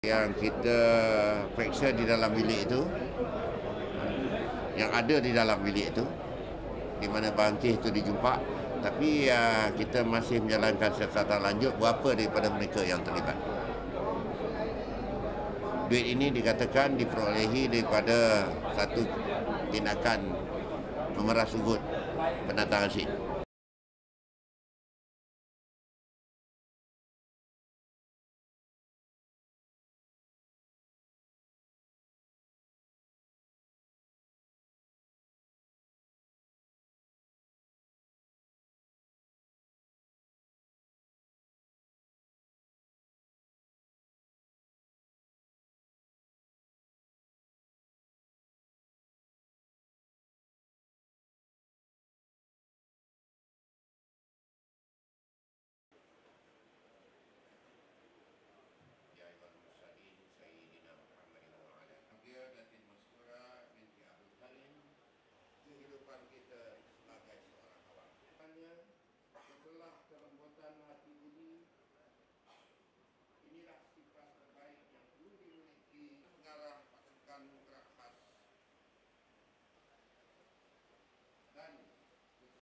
Yang kita periksa di dalam bilik itu, yang ada di dalam bilik itu, di mana barang kes itu dijumpa, tapi kita masih menjalankan siasatan lanjut berapa daripada mereka yang terlibat. Duit ini dikatakan diperolehi daripada satu tindakan memeras ugut pendatang asing.